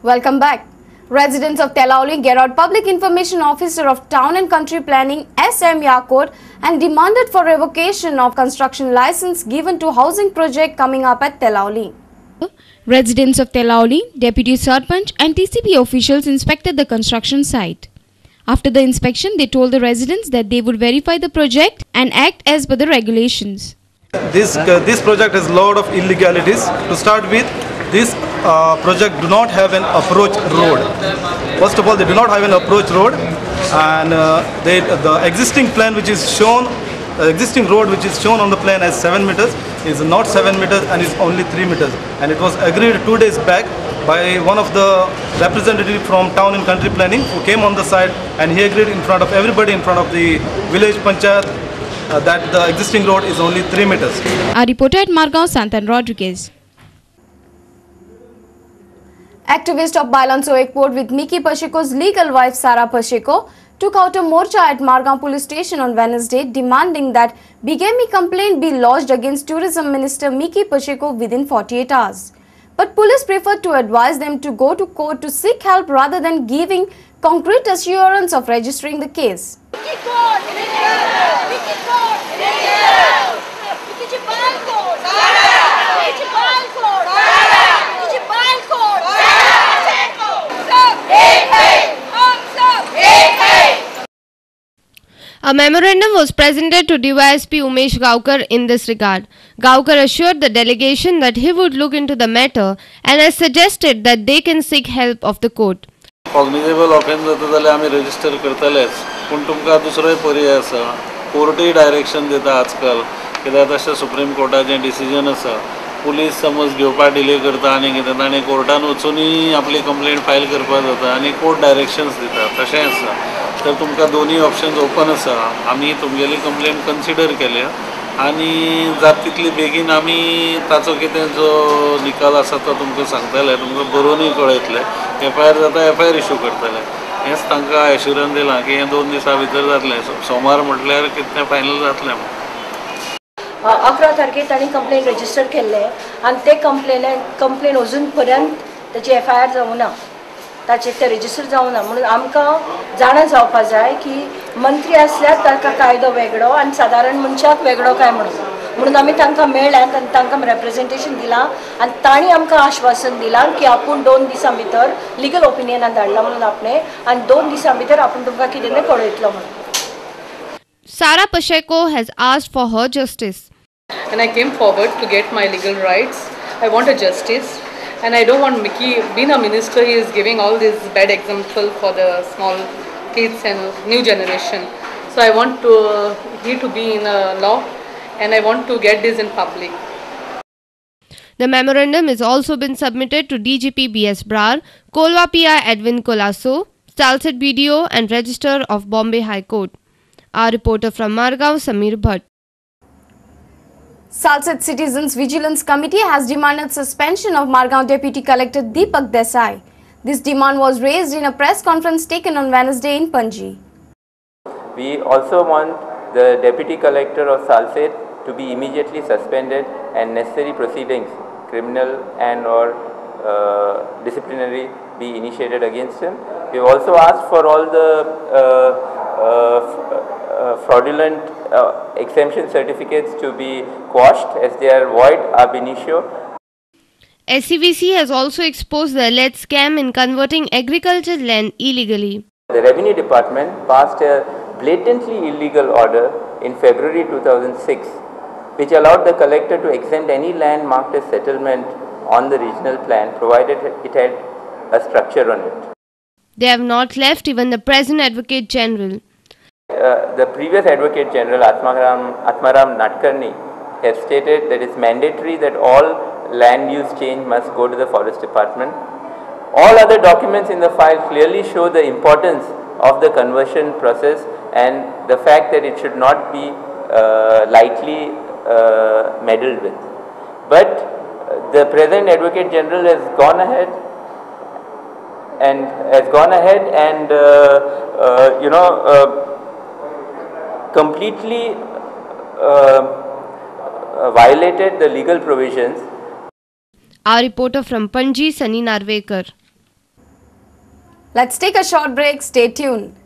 Welcome back. Residents of Telauli garroted Public Information Officer of Town and Country Planning S.M. Yakut and demanded for revocation of construction license given to housing project coming up at Telauli. Residents of Telauli, Deputy Sarpanch and TCP officials inspected the construction site. After the inspection, they told the residents that they would verify the project and act as per the regulations. This project has a lot of illegalities. To start with, this project do not have an approach road. First of all, they do not have an approach road, and the existing plan which is shown, the existing road which is shown on the plan as 7 meters is not 7 meters and is only 3 meters. And it was agreed 2 days back by one of the representatives from Town and Country Planning who came on the site, and he agreed in front of everybody, in front of the village panchayat, that the existing road is only 3 meters. Our reporter at Margao, Santan Rodriguez. Activists of Bailanso Ekport with Miki Pacheco's legal wife Sara Pacheco took out a morcha at Margao police station on Wednesday, demanding that bigamy complaint be lodged against Tourism Minister Miki Pacheco within 48 hours. But police preferred to advise them to go to court to seek help rather than giving concrete assurance of registering the case. A memorandum was presented to DYSP Umesh Gaukar in this regard. Gaukar assured the delegation that he would look into the matter and has suggested that they can seek help of the court. Cognizable offence जाता जाल्यार आमी register करतलेच, पण तुमकां दुसरोय पर्याय आसा. कोर्टूय direction दिता आजकाल, कित्याक तशें सुप्रीम कोर्टाचें डिसिजन आसा. पुलीस समज घेवपाक डिले करता आनी कितें ताणें कोर्टान वचूनय आपली कंप्लेंट फायल करपाक जाता आनी कोर्ट डायरेक्शन्स दिता. तशें आसा. तर तुमकां दोनूय ऑप्शन्स ओपन आसा. आमी तुमगेली कंप्लेंट कन्सिडर केल्या आनी जाता तितली बेगीन आमी ताचो कितें जो निकाल आसा तो तुमकां सांगतले, तुमकां बरोवनय कळयतले. FIR जाता FIR इश्यू करतले. हेंच तांकां एश्युरन्स दिलां की हें 2 दिसां भितर जातलें. सोमार म्हटल्यार कितें फायनल जातलें. 11 तारखेक तांणी कंप्लेन रजिस्टर केल्ले आनी ते कंप्लेन अजून पर्यंत ताची FIR जावूं ना, ताचेर ते रजिस्टर जावूं ना. म्हणून आमकां जाणा जावपाक जाय की मंत्री आसल्यार ताका कायदो वेगळो आनी सादारण मनशाक वेगळो काय म्हणून आमी तांकां मेळ्ळ्यात आनी तांकां रिप्रेझेंटेशन दिलां आनी तांणी आमकां आश्वासन दिलां की आपूण 2 दिसां भितर लिगल ओपिनियनान धाडला म्हणून आपणे आनी 2 दिसां भितर आपूण तुमकां कितें तें कळयतलो म्हणून. Sara Pacheco has asked for her justice. And I came forward to get my legal rights. I want a justice, and I don't want Miki, being a minister, he is giving all these bad example for the small kids and new generation. So I want he to be in a law, and I want to get this in public. The memorandum has also been submitted to DGP BS Brar, Kolwa PI Edwin Colasso, Salsett BDO and Register of Bombay High Court. Our reporter from Margao, Samir Bhatt. Salsett Citizens Vigilance Committee has demanded suspension of Margao Deputy Collector Deepak Desai. This demand was raised in a press conference taken on Wednesday in Panji. We also want the Deputy Collector of Salsett to be immediately suspended and necessary proceedings, criminal and or disciplinary, be initiated against him. We have also asked for all the fraudulent exemption certificates to be quashed as they are void ab initio. SCVC has also exposed the alleged scam in converting agricultural land illegally. The Revenue Department passed a blatantly illegal order in February 2006 which allowed the collector to exempt any land marked as settlement on the regional plan provided it had a structure on it. They have not left even the present Advocate General. The previous Advocate General Atmaram Nadkarni has stated that it's mandatory that all land use change must go to the Forest Department. All other documents in the file clearly show the importance of the conversion process and the fact that it should not be lightly meddled with. But the present Advocate General has gone ahead and completely violated the legal provisions. Our reporter from Panji, Sunny Narvekar. Let's take a short break. Stay tuned.